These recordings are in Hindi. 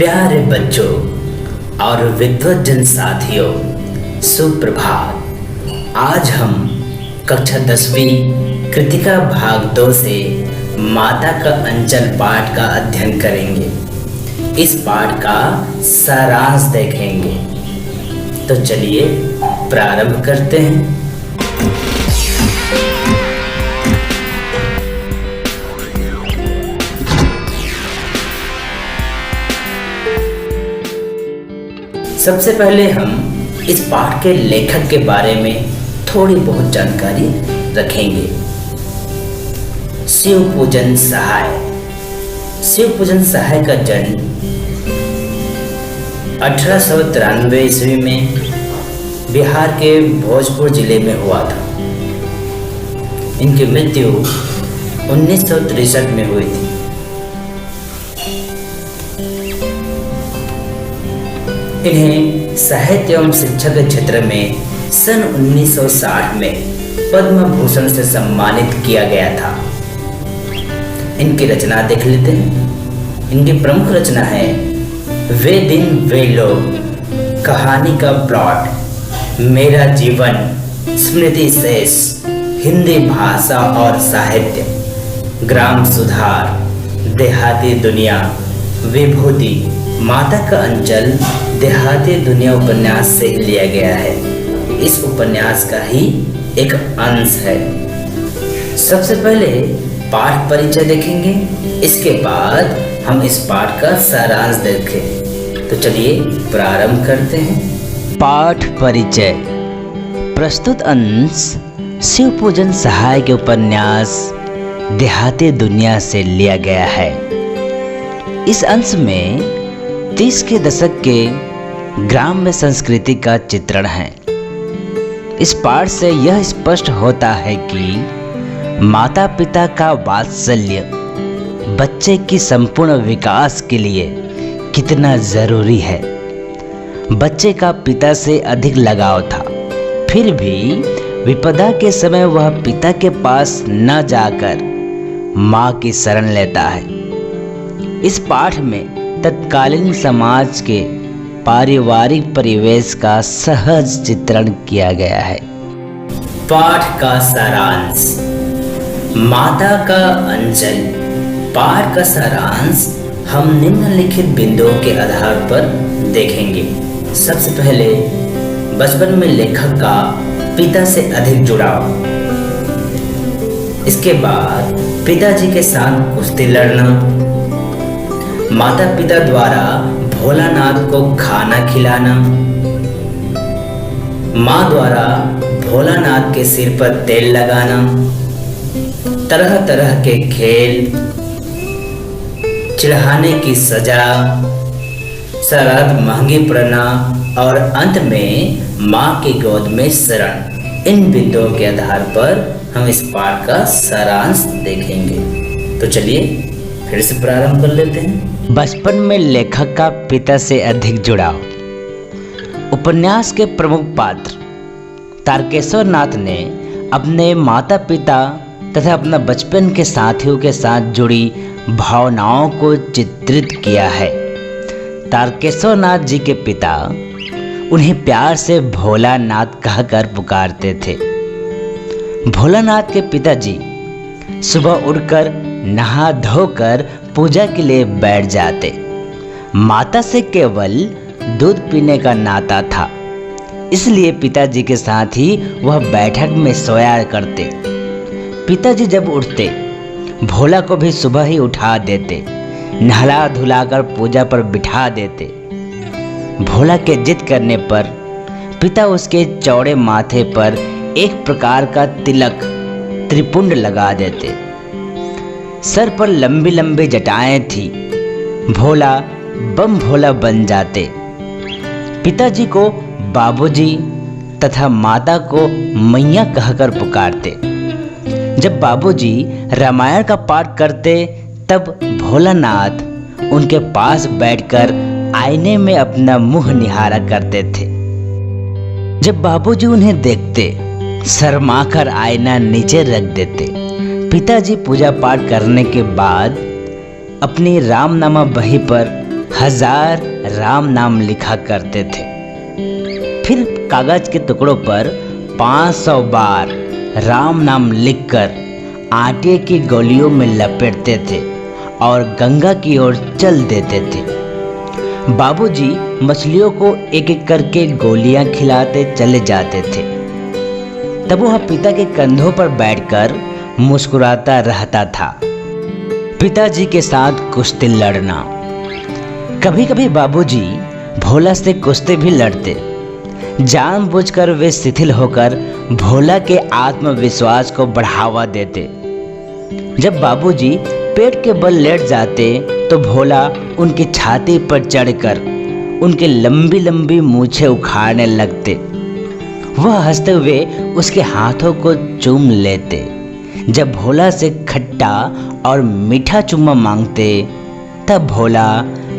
प्यारे बच्चों और विद्वज्जन साथियों, सुप्रभात। आज हम कक्षा 10वीं कृतिका भाग 2 से माता का अंचल पाठ का अध्ययन करेंगे। इस पाठ का सारांश देखेंगे। तो चलिए प्रारंभ करते हैं। सबसे पहले हम इस पाठ के लेखक के बारे में थोड़ी बहुत जानकारी रखेंगे। शिवपूजन सहाय। शिवपूजन सहाय का जन्म 1893 ईस्वी में बिहार के भोजपुर जिले में हुआ था। इनकी मृत्यु 1963 में हुई थी। इन्हें साहित्य एवं शिक्षा के क्षेत्र में सन 1960 में पद्म भूषण से सम्मानित किया गया था। इनकी रचना देख लेते हैं। इनकी प्रमुख रचना है वे दिन वे लोग, कहानी का प्लॉट, मेरा जीवन, स्मृति शेष, हिंदी भाषा और साहित्य, ग्राम सुधार, देहाती दुनिया, विभूति, माता का अंचल, देहाती दुनिया उपन्यास से लिया गया है। इस उपन्यास का ही एक अंश है। सबसे पहले पाठ परिचय देखेंगे, इसके बाद हम इस पाठ का सारांश देखें। तो चलिए प्रारंभ करते हैं। पाठ परिचय। प्रस्तुत अंश शिवपूजन सहाय के उपन्यास देहाती दुनिया से लिया गया है। इस अंश में 30 के दशक के ग्राम्य संस्कृति का चित्रण है। इस पाठ से यह स्पष्ट होता है कि माता पिता का वात्सल्य बच्चे की संपूर्ण विकास के लिए कितना जरूरी है। बच्चे का पिता से अधिक लगाव था, फिर भी विपदा के समय वह पिता के पास न जाकर माँ की शरण लेता है। इस पाठ में तत्कालीन समाज के पारिवारिक परिवेश का सहज चित्रण किया गया है। पाठ का सारांश। माता का अंचल। पाठ का सारांश हम निम्नलिखित बिंदुओं के आधार पर देखेंगे। सबसे पहले बचपन में लेखक का पिता से अधिक जुड़ाव। इसके बाद पिताजी के साथ कुश्ती लड़ना, माता पिता द्वारा भोलानाथ को खाना खिलाना, माँ द्वारा भोलानाथ के सिर पर तेल लगाना, तरह तरह के खेल, चिढ़ाने की सजा, शरारत महंगी पड़ना और अंत में माँ की गोद में शरण। इन बिंदुओं के आधार पर हम इस पाठ का सारांश देखेंगे। तो चलिए फिर से प्रारंभ कर लेते हैं। बचपन में लेखक का पिता से अधिक जुड़ाव। उपन्यास के प्रमुख पात्र तारकेश्वर नाथ ने अपने माता पिता तथा अपना बचपन के साथियों के साथ जुड़ी भावनाओं को चित्रित किया है। तारकेश्वर नाथ जी के पिता उन्हें प्यार से भोलानाथ कहकर पुकारते थे। भोलानाथ के पिताजी सुबह उठकर नहा धोकर पूजा के लिए बैठ जाते। माता से केवल दूध पीने का नाता था, इसलिए पिताजी के साथ ही वह बैठक में सोया करते। पिताजी जब उठते भोला को भी सुबह ही उठा देते, नहला धुलाकर पूजा पर बिठा देते। भोला के जिद करने पर पिता उसके चौड़े माथे पर एक प्रकार का तिलक त्रिपुंड लगा देते। सर पर लंबी लंबी जटाएं थी। भोला बम भोला बन जाते। पिताजी को बाबूजी तथा माता को मैया कहकर पुकारते। जब बाबूजी रामायण का पाठ करते तब भोलानाथ उनके पास बैठकर आईने में अपना मुंह निहारा करते थे। जब बाबूजी उन्हें देखते शर्माकर आईना नीचे रख देते। पिताजी पूजा पाठ करने के बाद अपनी रामनामा बही पर 1000 राम नाम लिखा करते थे। फिर कागज के टुकड़ों पर 500 बार राम नाम लिखकर आटे की गोलियों में लपेटते थे और गंगा की ओर चल देते थे। बाबूजी मछलियों को एक एक करके गोलियां खिलाते चले जाते थे। तब वह पिता के कंधों पर बैठकर मुस्कुराता रहता था। पिताजी के साथ कुश्ती लड़ना। कभी कभी बाबूजी भोला से कुश्ती भी लड़ते। जानबूझकर वे शिथिल होकर भोला के आत्मविश्वास को बढ़ावा देते। जब बाबूजी पेट के बल लेट जाते तो भोला उनकी छाती पर चढ़कर उनकी लंबी लंबी मूछें उखाड़ने लगते। वह हंसते हुए उसके हाथों को चूम लेते। जब भोला से खट्टा और मीठा चुम्मा मांगते तब भोला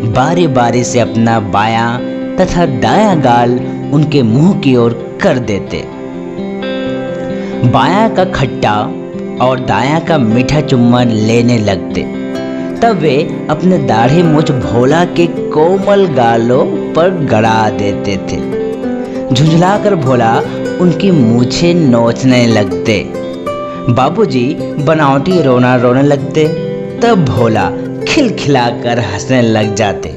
बारी बारी से अपना बायां तथा दायां गाल उनके मुंह की ओर कर देते। बायां का खट्टा और दायां का मीठा चुम्मा लेने लगते। तब वे अपने दाढ़ी मूंछ भोला के कोमल गालों पर गड़ा देते थे। झुंझलाकर भोला उनकी मूछें नोचने लगते। बाबूजी बनावटी रोना रोने लगते। तब भोला खिलखिलाकर हंसने लग जाते।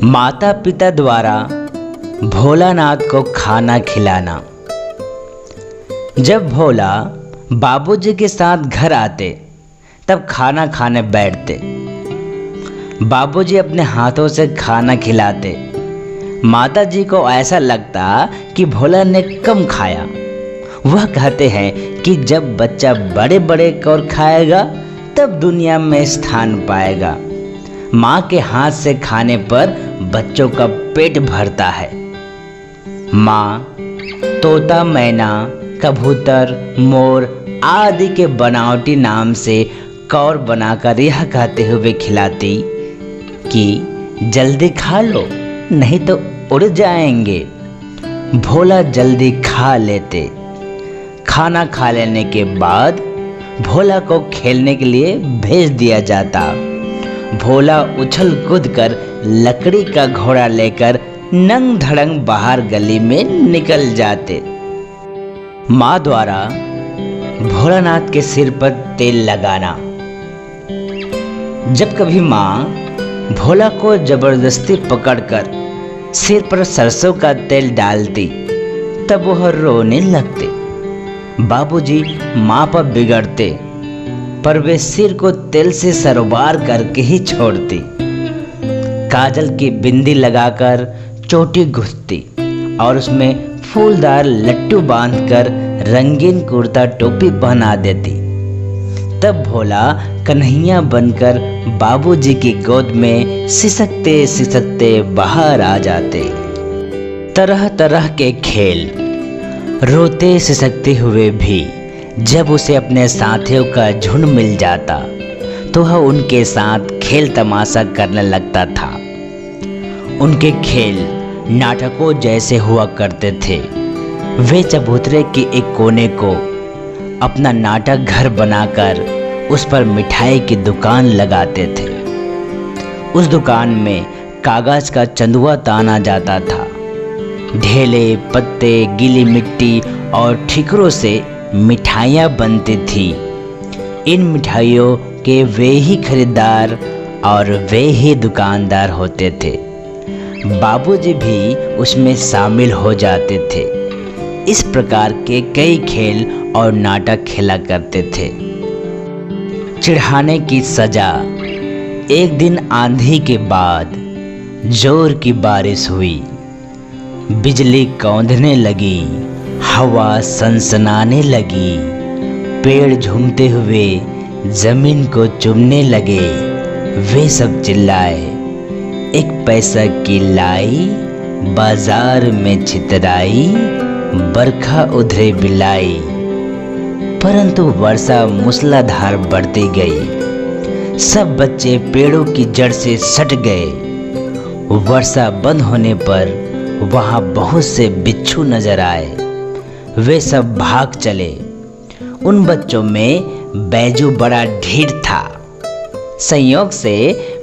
माता पिता द्वारा भोलानाथ को खाना खिलाना। जब भोला बाबूजी के साथ घर आते तब खाना खाने बैठते। बाबूजी अपने हाथों से खाना खिलाते। माताजी को ऐसा लगता कि भोला ने कम खाया। वह कहते हैं कि जब बच्चा बड़े बड़े कौर खाएगा तब दुनिया में स्थान पाएगा। माँ के हाथ से खाने पर बच्चों का पेट भरता है। माँ तोता, मैना, कबूतर, मोर आदि के बनावटी नाम से कौर बनाकर यह कहते हुए खिलाती कि जल्दी खा लो नहीं तो उड़ जाएंगे। भोला जल्दी खा लेते। खाना खा लेने के बाद भोला को खेलने के लिए भेज दिया जाता। भोला उछल कूद कर लकड़ी का घोड़ा लेकर नंग धड़ंग बाहर गली में निकल जाते। माँ द्वारा भोलानाथ के सिर पर तेल लगाना। जब कभी माँ भोला को जबरदस्ती पकड़कर सिर पर सरसों का तेल डालती तब वह रोने लगते। बाबूजी माँ पर बिगड़ते पर वे सिर को तेल से सरोबार करके ही छोड़ती। काजल की बिंदी लगाकर चोटी घुसती और उसमें फूलदार लट्टू बांधकर रंगीन कुर्ता टोपी पहना देती। तब भोला कन्हैया बनकर बाबूजी की गोद में सिसकते सिसकते बाहर आ जाते। तरह तरह के खेल। रोते सिसकते हुए भी जब उसे अपने साथियों का झुंड मिल जाता तो वह उनके साथ खेल तमाशा करने लगता था। उनके खेल नाटकों जैसे हुआ करते थे। वे चबूतरे के एक कोने को अपना नाटक घर बनाकर उस पर मिठाई की दुकान लगाते थे। उस दुकान में कागज का चंदुआ ताना जाता था। ढेले, पत्ते, गीली मिट्टी और ठिकरों से मिठाइयाँ बनती थी। इन मिठाइयों के वे ही खरीदार और वे ही दुकानदार होते थे। बाबूजी भी उसमें शामिल हो जाते थे। इस प्रकार के कई खेल और नाटक खेला करते थे। चिढ़ाने की सजा। एक दिन आंधी के बाद जोर की बारिश हुई। बिजली कौंधने लगी, हवा सनसनाने लगी, पेड़ झूमते हुए जमीन को चूमने लगे। वे सब चिल्लाए, एक पैसा की लाई, बाजार में छितराई, बरखा उधरे बिलाई। परंतु वर्षा मूसलाधार बढ़ती गई। सब बच्चे पेड़ों की जड़ से सट गए। वर्षा बंद होने पर वहां बहुत से बिच्छू नजर आए। वे सब भाग चले। उन बच्चों में बैजू बड़ा ढीठ था। संयोग से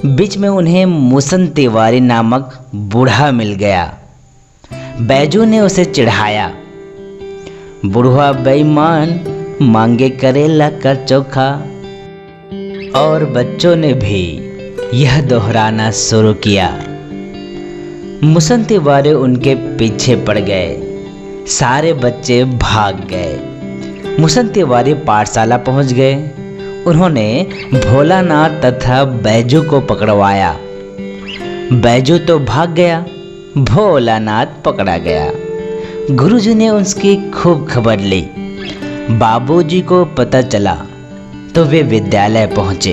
बीच में उन्हें मुसन तिवारी नामक बूढ़ा मिल गया। बैजू ने उसे चिढ़ाया, बूढ़ा बेईमान, मांगे करेला का चोखा। और बच्चों ने भी यह दोहराना शुरू किया। मुसन तिवारी उनके पीछे पड़ गए। सारे बच्चे भाग गए। मुसन तिवारी पाठशाला पहुंच गए। उन्होंने भोलानाथ तथा बैजू को पकड़वाया। बैजू तो भाग गया, भोलानाथ पकड़ा गया। गुरुजी ने उसकी खूब खबर ली। बाबूजी को पता चला तो वे विद्यालय पहुंचे।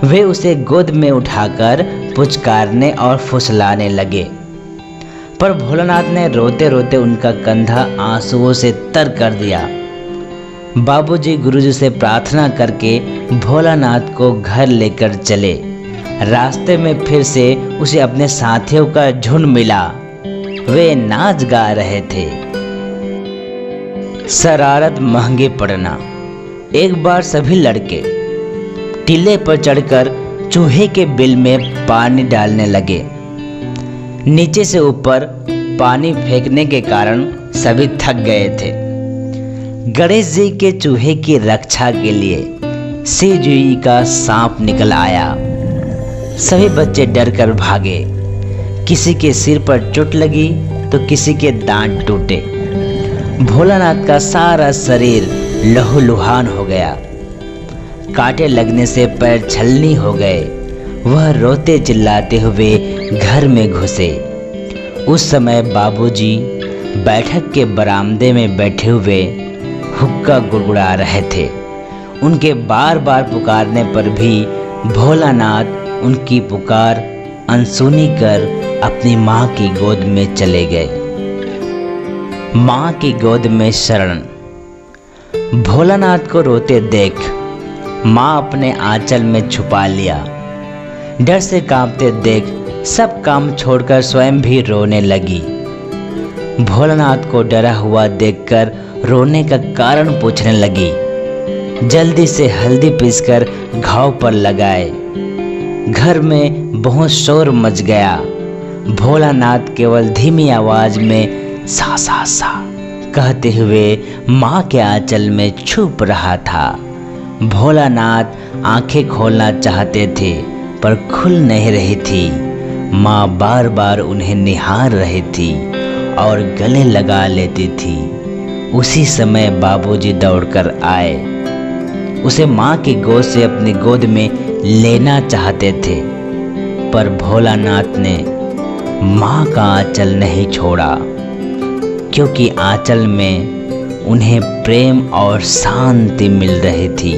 वे उसे गोद में उठाकर पुचकारने और फुसलाने लगे, पर भोलानाथ ने रोते रोते उनका कंधा आंसुओं से तर कर दिया। बाबूजी गुरुजी से प्रार्थना करके भोलानाथ को घर लेकर चले। रास्ते में फिर से उसे अपने साथियों का झुंड मिला। वे नाच गा रहे थे। शरारत महंगी पड़ना। एक बार सभी लड़के टीले पर चढ़कर चूहे के बिल में पानी डालने लगे। नीचे से ऊपर पानी फेंकने के कारण सभी थक गए थे। गणेश जी के चूहे की रक्षा के लिए सीजुई का सांप निकल आया। सभी बच्चे डर कर भागे। किसी के सिर पर चोट लगी तो किसी के दांत टूटे। भोलानाथ का सारा शरीर लहूलुहान हो गया। कांटे लगने से पैर छलनी हो गए। वह रोते चिल्लाते हुए घर में घुसे। उस समय बाबूजी बैठक के बरामदे में बैठे हुए हुक्का गुड़गुड़ा रहे थे। उनके बार बार पुकारने पर भी भोलानाथ उनकी पुकार अनसुनी कर अपनी माँ की गोद में चले गए। माँ की गोद में शरण। भोलानाथ को रोते देख माँ अपने आंचल में छुपा लिया। डर से कांपते देख सब काम छोड़कर स्वयं भी रोने लगी। भोलानाथ को डरा हुआ देखकर रोने का कारण पूछने लगी। जल्दी से हल्दी पीसकर घाव पर लगाए। घर में बहुत शोर मच गया। भोलानाथ केवल धीमी आवाज में सा सा सा कहते हुए माँ के आंचल में छुप रहा था। भोलानाथ आंखें खोलना चाहते थे पर खुल नहीं रही थी। माँ बार बार उन्हें निहार रही थी और गले लगा लेती थी। उसी समय बाबूजी दौड़कर आए। उसे माँ की गोद से अपनी गोद में लेना चाहते थे, पर भोलानाथ ने माँ का आंचल नहीं छोड़ा, क्योंकि आंचल में उन्हें प्रेम और शांति मिल रही थी।